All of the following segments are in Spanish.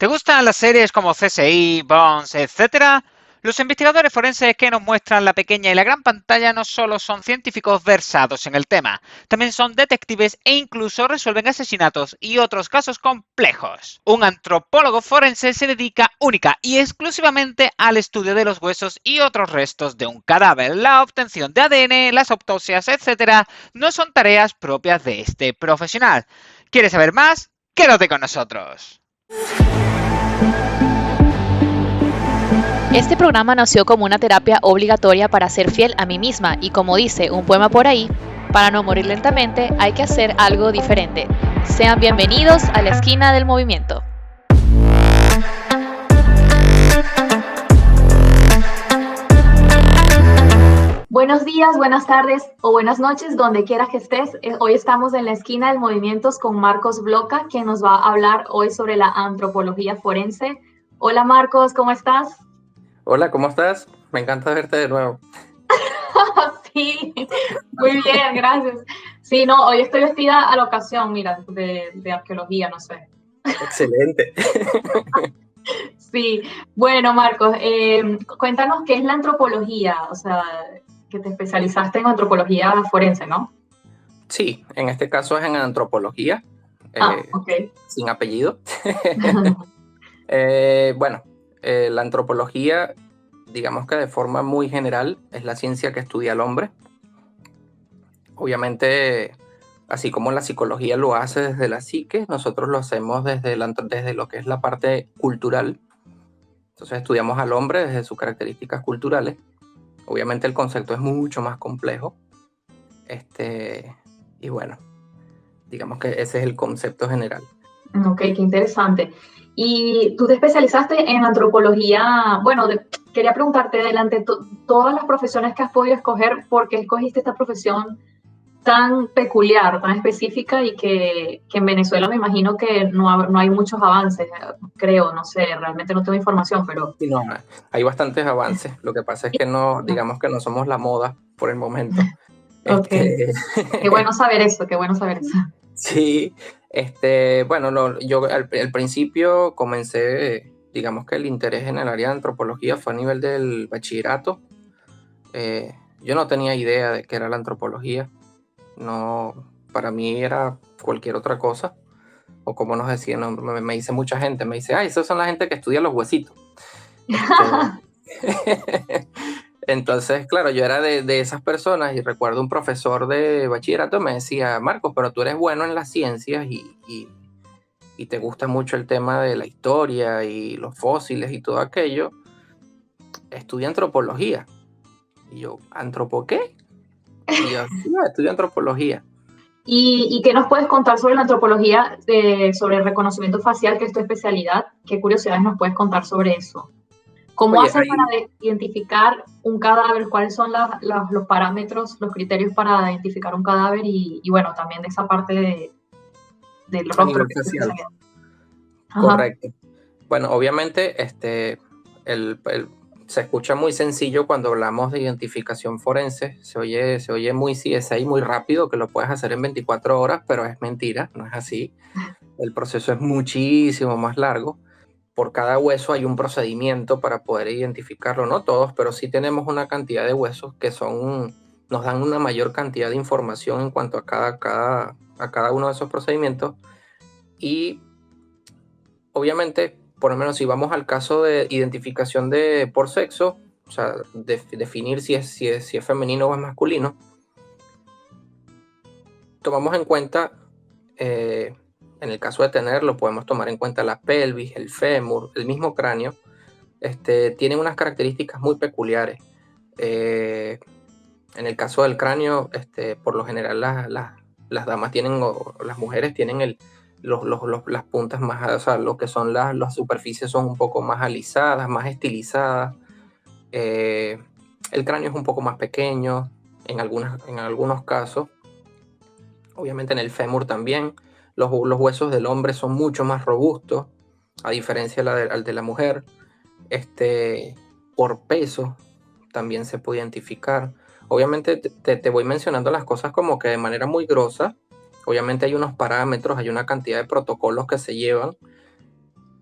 ¿Te gustan las series como CSI, Bones, etcétera? Los investigadores forenses que nos muestran la pequeña y la gran pantalla no solo son científicos versados en el tema, también son detectives e incluso resuelven asesinatos y otros casos complejos. Un antropólogo forense se dedica única y exclusivamente al estudio de los huesos y otros restos de un cadáver. La obtención de ADN, las autopsias, etcétera, no son tareas propias de este profesional. ¿Quieres saber más? Quédate con nosotros. Este programa nació como una terapia obligatoria para ser fiel a mí misma y como dice un poema por ahí, para no morir lentamente hay que hacer algo diferente. Sean bienvenidos a la esquina del movimiento. Buenos días, buenas tardes o buenas noches, donde quiera que estés. Hoy estamos en la esquina del Movimientos con Marcos Bloca, quien nos va a hablar hoy sobre la antropología forense. Hola Marcos, ¿cómo estás? Hola, ¿cómo estás? Me encanta verte de nuevo. Sí, muy bien, gracias. Sí, no, hoy estoy vestida a la ocasión, mira, de arqueología, no sé. Excelente. Sí, bueno Marcos, cuéntanos qué es la antropología, o sea, que te especializaste en antropología forense, ¿no? Sí, en este caso es en antropología, Ok. sin apellido. Bueno, la antropología, digamos que de forma muy general, es la ciencia que estudia al hombre. Obviamente, así como la psicología lo hace desde la psique, nosotros lo hacemos desde lo que es la parte cultural. Entonces estudiamos al hombre desde sus características culturales. Obviamente el concepto es mucho más complejo. Y bueno, digamos que ese es el concepto general. Ok, qué interesante. Y tú te especializaste en antropología. Bueno, quería preguntarte, delante todas las profesiones que has podido escoger, ¿por qué escogiste esta profesión tan peculiar, tan específica y que en Venezuela me imagino que no hay muchos avances, creo, no sé, realmente no tengo información, pero... Y no, hay bastantes avances. Lo que pasa es que no, digamos que no somos la moda por el momento. Ok, Este, qué bueno saber eso, qué bueno saber eso. sí, bueno, yo al principio comencé, digamos que el interés en el área de antropología fue a nivel del bachillerato. Yo no tenía idea de qué era la antropología. No, para mí era cualquier otra cosa. O como nos decían, no, me dice mucha gente, me dice, esos son la gente que estudia los huesitos. Este, entonces, claro, yo era de esas personas y recuerdo un profesor de bachillerato me decía, Marcos, pero tú eres bueno en las ciencias y te gusta mucho el tema de la historia y los fósiles y todo aquello, estudia antropología. Y yo, ¿antropo qué? Y yo, sí, estudio antropología. ¿Y qué nos puedes contar sobre la antropología, sobre el reconocimiento facial, que es tu especialidad? ¿Qué curiosidades nos puedes contar sobre eso? ¿Cómo Oye, hacen para identificar un cadáver? ¿Cuáles son los parámetros, los criterios para identificar un cadáver? Y bueno, también de esa parte del a rostro nivel que es tu facial, especialidad. Ajá. correcto. Bueno, obviamente, el, el- se escucha muy sencillo cuando hablamos de identificación forense. Se oye muy CSI, muy rápido, que lo puedes hacer en 24 horas, pero es mentira, no es así. El proceso es muchísimo más largo. Por cada hueso hay un procedimiento para poder identificarlo, no todos, pero sí tenemos una cantidad de huesos que nos dan una mayor cantidad de información en cuanto a cada uno de esos procedimientos. Y obviamente, por lo menos si vamos al caso de identificación por sexo, o sea, definir si es femenino o es masculino, tomamos en cuenta, en el caso de tenerlo, podemos tomar en cuenta la pelvis, el fémur, el mismo cráneo. Tienen unas características muy peculiares. Eh, en el caso del cráneo, por lo general las damas tienen, o las mujeres tienen las puntas más, o sea, lo que son las superficies son un poco más alisadas, más estilizadas. Eh, el cráneo es un poco más pequeño en algunos casos. Obviamente en el fémur también. Los huesos del hombre son mucho más robustos, a diferencia al de la mujer. Por peso también se puede identificar. Obviamente te voy mencionando las cosas como que de manera muy grosa. Obviamente hay unos parámetros, hay una cantidad de protocolos que se llevan,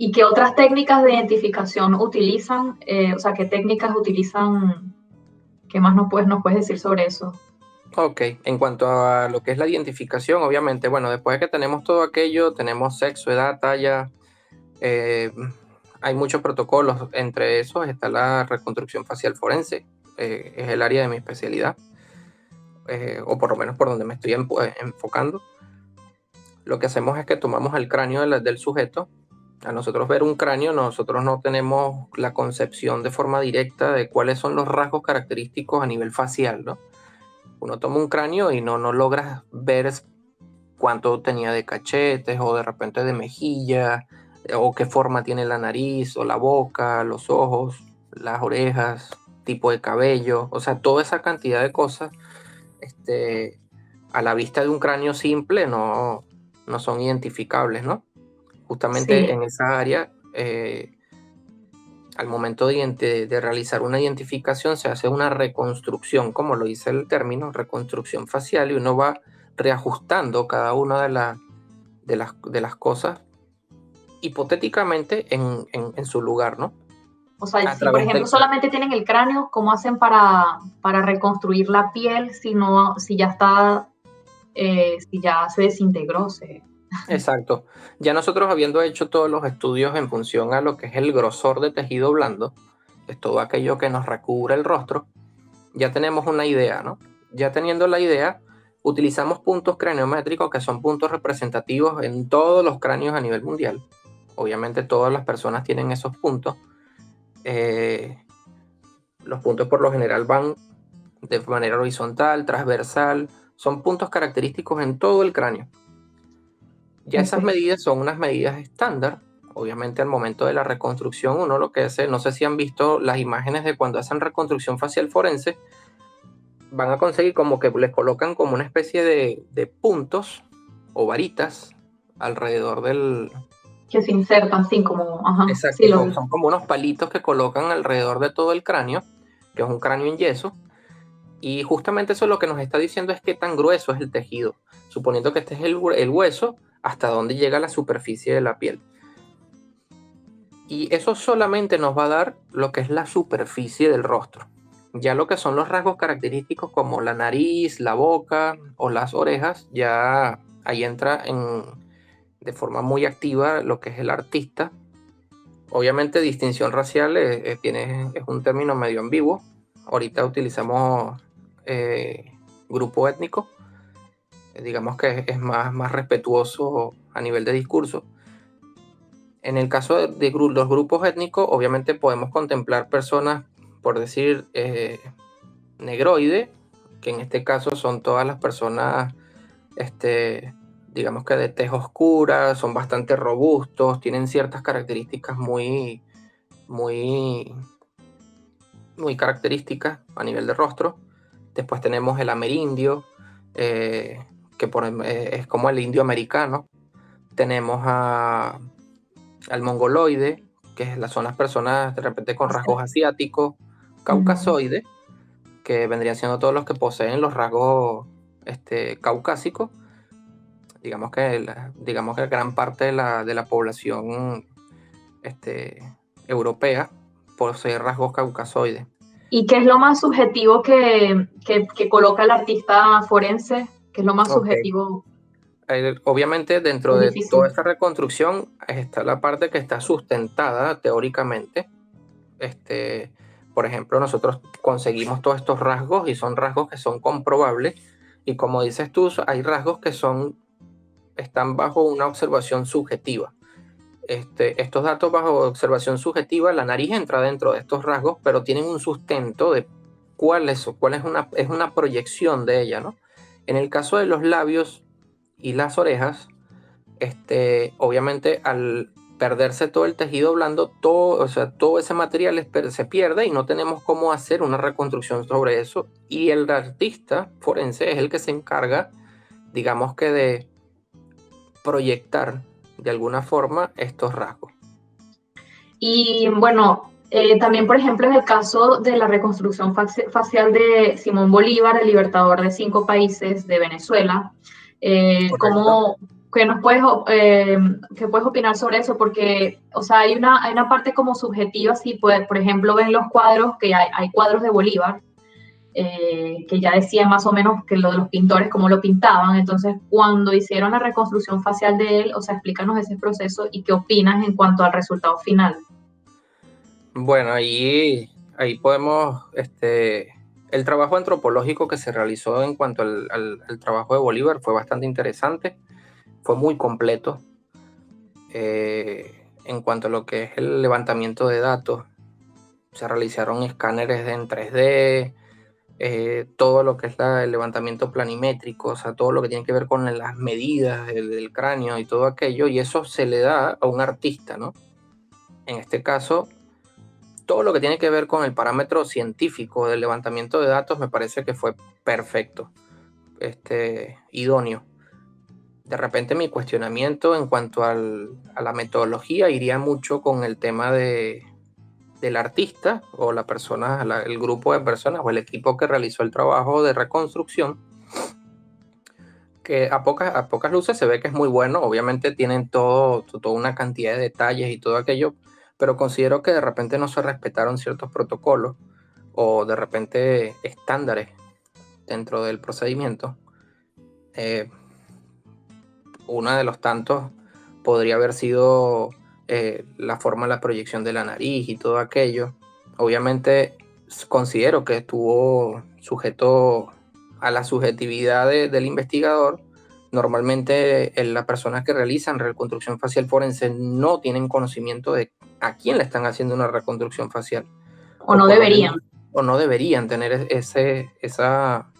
¿Y qué otras técnicas de identificación utilizan? O sea, ¿qué técnicas utilizan? ¿Qué más nos puedes decir sobre eso? Ok, en cuanto a lo que es la identificación, obviamente, bueno, después de que tenemos todo aquello, tenemos sexo, edad, talla, hay muchos protocolos, entre esos está la reconstrucción facial forense, es el área de mi especialidad, o por lo menos por donde me estoy enfocando. Lo que hacemos es que tomamos el cráneo del sujeto. A nosotros ver un cráneo, nosotros no tenemos la concepción de forma directa de cuáles son los rasgos característicos a nivel facial, ¿no? Uno toma un cráneo y no logras ver cuánto tenía de cachetes o de repente de mejilla, o qué forma tiene la nariz o la boca, los ojos, las orejas, tipo de cabello, o sea, toda esa cantidad de cosas, a la vista de un cráneo simple no son identificables, ¿no? Justamente Sí, en esa área, al momento de realizar una identificación, se hace una reconstrucción, como lo dice el término, reconstrucción facial, y uno va reajustando cada una de las cosas hipotéticamente en su lugar, ¿no? o sea, A si por través ejemplo del... solamente tienen el cráneo, ¿cómo hacen para reconstruir la piel si ya está, si ya se desintegró? Exacto. Ya nosotros habiendo hecho todos los estudios en función a lo que es el grosor de tejido blando, es todo aquello que nos recubre el rostro, ya tenemos una idea, ¿no? Ya teniendo la idea, utilizamos puntos craniométricos que son puntos representativos en todos los cráneos a nivel mundial. Obviamente todas las personas tienen esos puntos. Los puntos por lo general van de manera horizontal, transversal, son puntos característicos en todo el cráneo. Ya esas Okay. medidas son unas medidas estándar. Obviamente al momento de la reconstrucción uno lo que hace, no sé si han visto las imágenes de cuando hacen reconstrucción facial forense, van a conseguir como que les colocan como una especie de puntos o varitas alrededor del... Que se insertan, sí, como, ajá, sí, Exacto, son como unos palitos que colocan alrededor de todo el cráneo, que es un cráneo en yeso, y justamente eso lo que nos está diciendo es qué tan grueso es el tejido, suponiendo que este es el hueso, hasta dónde llega la superficie de la piel. Y eso solamente nos va a dar lo que es la superficie del rostro. Ya lo que son los rasgos característicos como la nariz, la boca o las orejas, ya ahí entra de forma muy activa lo que es el artista. Obviamente distinción racial es un término medio ambiguo. Ahorita utilizamos grupo étnico. Digamos que es más respetuoso a nivel de discurso. En el caso de los grupos étnicos, obviamente podemos contemplar personas, por decir, negroide, que en este caso son todas las personas, digamos que de tez oscura, son bastante robustos, tienen ciertas características muy, muy, muy características a nivel de rostro. Después tenemos el amerindio, es como el indio americano. Tenemos al mongoloide, son las personas de repente con rasgos asiáticos, caucasoide, que vendrían siendo todos los que poseen los rasgos caucásicos. Digamos que gran parte de la población europea posee rasgos caucasoides. ¿Y qué es lo más subjetivo que coloca el artista forense? ¿Qué es lo más subjetivo? Obviamente dentro Es de difícil. toda esta reconstrucción está la parte que está sustentada teóricamente. Por ejemplo, nosotros conseguimos todos estos rasgos y son rasgos que son comprobables, y como dices tú, hay rasgos que están bajo una observación subjetiva. Estos datos bajo observación subjetiva, la nariz entra dentro de estos rasgos, pero tienen un sustento de cuál es una proyección de ella, ¿no? En el caso de los labios y las orejas, obviamente al perderse todo el tejido blando, todo ese material se pierde y no tenemos cómo hacer una reconstrucción sobre eso, y el artista forense es el que se encarga, digamos que de proyectar de alguna forma estos rasgos. Y bueno, también, por ejemplo, en el caso de la reconstrucción facial de Simón Bolívar, el libertador de 5 países de Venezuela, ¿cómo ¿Qué nos puedes, qué puedes opinar sobre eso? Porque, o sea, hay una parte como subjetiva, sí, pues, por ejemplo, ven los cuadros, que hay cuadros de Bolívar, que ya decían más o menos que lo de los pintores, cómo lo pintaban. Entonces, cuando hicieron la reconstrucción facial de él, o sea, explícanos ese proceso y qué opinas en cuanto al resultado final. Bueno, ahí podemos, el trabajo antropológico que se realizó en cuanto al trabajo de Bolívar fue bastante interesante, fue muy completo. En cuanto a lo que es el levantamiento de datos, se realizaron escáneres en 3D, todo lo que es el levantamiento planimétrico, o sea, todo lo que tiene que ver con las medidas del cráneo y todo aquello, y eso se le da a un artista, ¿no? En este caso, todo lo que tiene que ver con el parámetro científico del levantamiento de datos me parece que fue perfecto, idóneo. De repente mi cuestionamiento en cuanto a la metodología iría mucho con el tema del artista o la persona, el grupo de personas o el equipo que realizó el trabajo de reconstrucción, que a pocas luces se ve que es muy bueno. Obviamente tienen toda una cantidad de detalles y todo aquello, pero considero que de repente no se respetaron ciertos protocolos o de repente estándares dentro del procedimiento. Uno de los tantos podría haber sido la forma de la proyección de la nariz y todo aquello. Obviamente considero que estuvo sujeto a la subjetividad del investigador. Normalmente las personas que realizan reconstrucción facial forense no tienen conocimiento de a quién le están haciendo una reconstrucción facial. O no deberían. O no deberían tener esa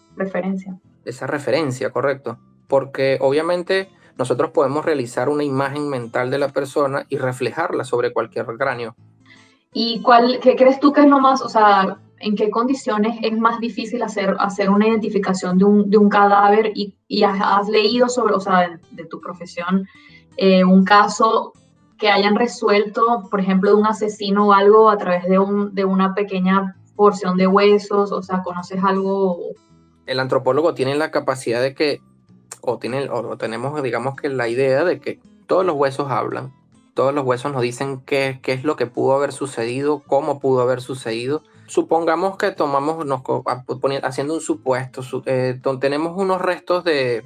referencia, correcto. Porque obviamente nosotros podemos realizar una imagen mental de la persona y reflejarla sobre cualquier cráneo. ¿Y qué crees tú que es lo más, o sea, en qué condiciones es más difícil hacer una identificación de un cadáver y has leído sobre, o sea, de tu profesión, un caso que hayan resuelto, por ejemplo, de un asesino o algo a través de una pequeña porción de huesos? O sea, ¿conoces algo? El antropólogo tiene la capacidad de que, o tenemos, digamos que la idea de que todos los huesos hablan, todos los huesos nos dicen qué es lo que pudo haber sucedido, cómo pudo haber sucedido. Supongamos que haciendo un supuesto, tenemos unos restos de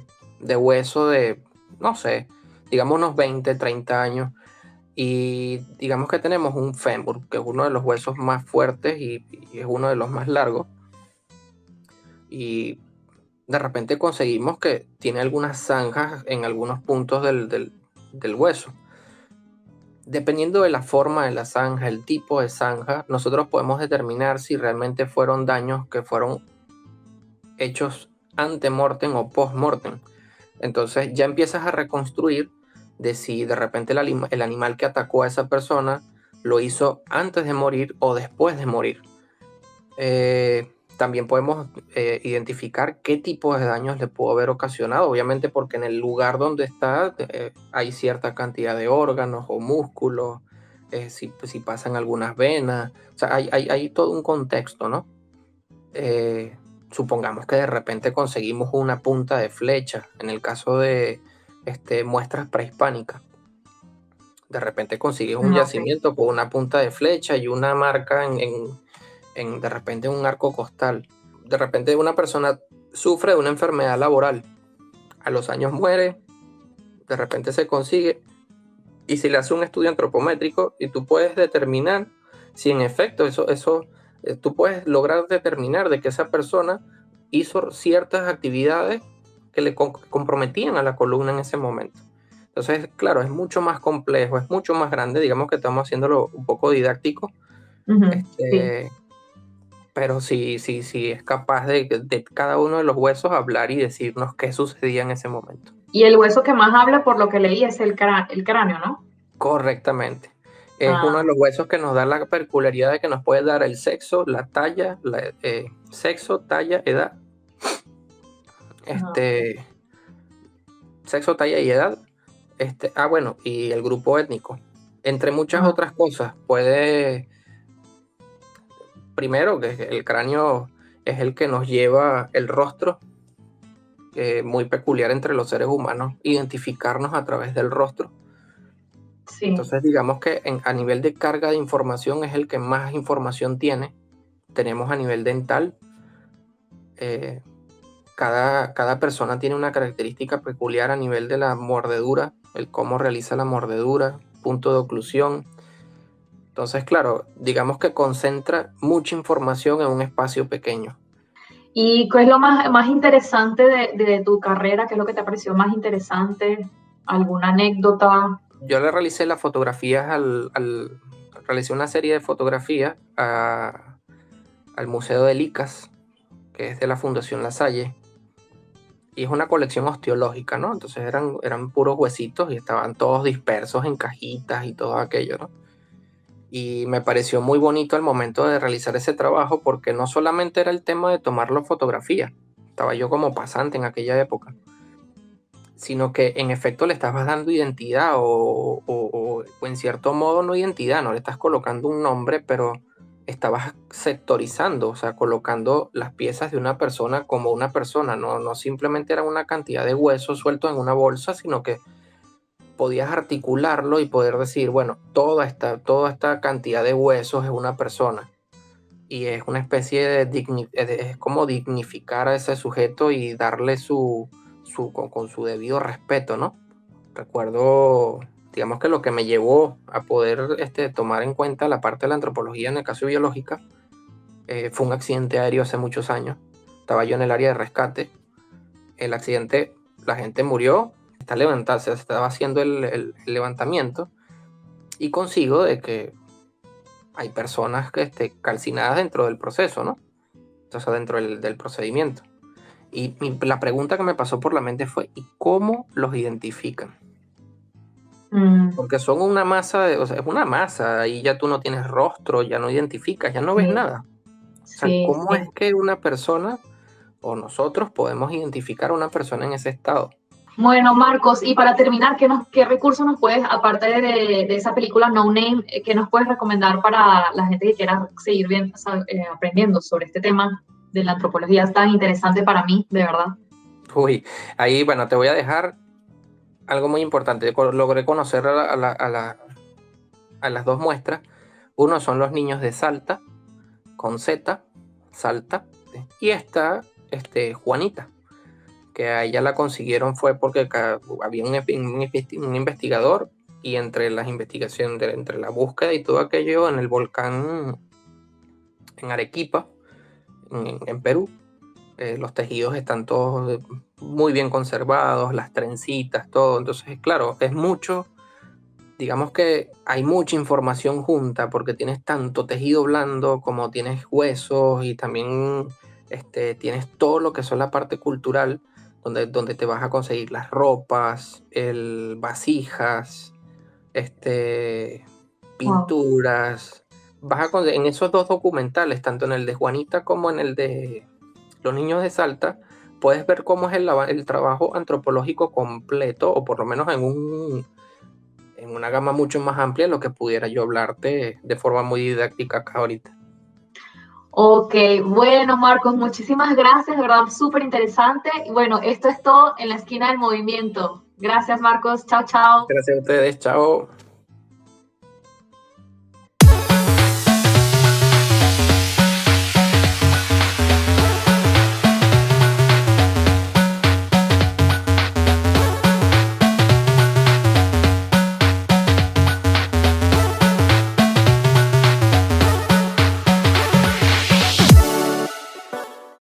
hueso de, no sé, digamos unos 20, 30 años, y digamos que tenemos un fémur, que es uno de los huesos más fuertes y es uno de los más largos, y de repente conseguimos que tiene algunas zanjas en algunos puntos del hueso. Dependiendo de la forma de la zanja, el tipo de zanja, nosotros podemos determinar si realmente fueron daños que fueron hechos ante-mortem o post-mortem. Entonces ya empiezas a reconstruir de si de repente el animal que atacó a esa persona lo hizo antes de morir o después de morir. También podemos identificar qué tipo de daños le pudo haber ocasionado, obviamente porque en el lugar donde está hay cierta cantidad de órganos o músculos, si pasan algunas venas, o sea, hay todo un contexto, ¿no? Supongamos que de repente conseguimos una punta de flecha, en el caso de muestras prehispánicas. De repente consigues un yacimiento con una punta de flecha y una marca de repente un arco costal. De repente una persona sufre de una enfermedad laboral, a los años muere, de repente se consigue y se le hace un estudio antropométrico y tú puedes determinar si en efecto tú puedes lograr determinar de que esa persona hizo ciertas actividades que le comprometían a la columna en ese momento. Entonces, claro, es mucho más complejo, es mucho más grande, digamos que estamos haciéndolo un poco didáctico. Sí. Pero sí es capaz de cada uno de los huesos hablar y decirnos qué sucedía en ese momento. Y el hueso que más habla, por lo que leí, es el cráneo, ¿no? Correctamente. Es uno de los huesos que nos da la peculiaridad de que nos puede dar el sexo, la talla, sexo, talla, edad. Sexo, talla y edad. Bueno, y el grupo étnico. Entre muchas otras cosas, primero, que el cráneo es el que nos lleva el rostro, muy peculiar entre los seres humanos, identificarnos a través del rostro. Sí. Entonces, digamos que a nivel de carga de información es el que más información tiene. Tenemos a nivel dental, cada persona tiene una característica peculiar a nivel de la mordedura, el cómo realiza la mordedura, punto de oclusión. Entonces, claro, digamos que concentra mucha información en un espacio pequeño. ¿Y qué es lo más interesante de tu carrera? ¿Qué es lo que te pareció más interesante? ¿Alguna anécdota? Yo le realicé las fotografías realicé una serie de fotografías al Museo del ICAS, que es de la Fundación La Salle, y es una colección osteológica, ¿no? Entonces eran puros huesitos y estaban todos dispersos en cajitas y todo aquello, ¿no? Y me pareció muy bonito al momento de realizar ese trabajo, porque no solamente era el tema de tomar la fotografía, estaba yo como pasante en aquella época, sino que en efecto le estabas dando identidad o en cierto modo no identidad, no le estás colocando un nombre, pero estabas sectorizando, o sea, colocando las piezas de una persona como una persona, no simplemente era una cantidad de huesos sueltos en una bolsa, sino que podías articularlo y poder decir, bueno, toda esta cantidad de huesos es una persona. Y es una especie es como dignificar a ese sujeto y darle con su debido respeto, ¿no? Recuerdo, digamos que lo que me llevó a poder tomar en cuenta la parte de la antropología en el caso biológica fue un accidente aéreo hace muchos años. Estaba yo en el área de rescate. El accidente, la gente murió, se estaba haciendo el levantamiento y consigo de que hay personas que calcinadas dentro del proceso, ¿no? O sea, dentro del procedimiento. Y la pregunta que me pasó por la mente fue, ¿y cómo los identifican? Porque son una masa, o sea, es una masa, ahí ya tú no tienes rostro, ya no identificas, ya no ves nada. O sea, Sí, ¿cómo sí. es que una persona o nosotros podemos identificar a una persona en ese estado? Bueno, Marcos, y para terminar, ¿qué recursos nos puedes, aparte de esa película No Name, qué nos puedes recomendar para la gente que quiera seguir aprendiendo sobre este tema de la antropología? Es tan interesante para mí, de verdad. Uy, ahí, bueno, te voy a dejar algo muy importante. Logré conocer a las dos muestras. Uno son los niños de Salta, con Z, Salta, y está Juanita, que a ella la consiguieron fue porque había un investigador, y entre las investigaciones, entre la búsqueda y todo aquello en el volcán en Arequipa, en Perú, los tejidos están todos muy bien conservados, las trencitas, todo. Entonces, claro, es mucho, digamos que hay mucha información junta porque tienes tanto tejido blando como tienes huesos y también tienes todo lo que son la parte cultural, donde te vas a conseguir las ropas, vasijas, pinturas. En esos dos documentales, tanto en el de Juanita como en el de Los Niños de Salta, puedes ver cómo es el trabajo antropológico completo, o por lo menos en una gama mucho más amplia de lo que pudiera yo hablarte de forma muy didáctica acá ahorita. Ok, bueno, Marcos, muchísimas gracias, de verdad, súper interesante. Y bueno, esto es todo en la esquina del movimiento. Gracias, Marcos. Chao, chao. Gracias a ustedes, chao.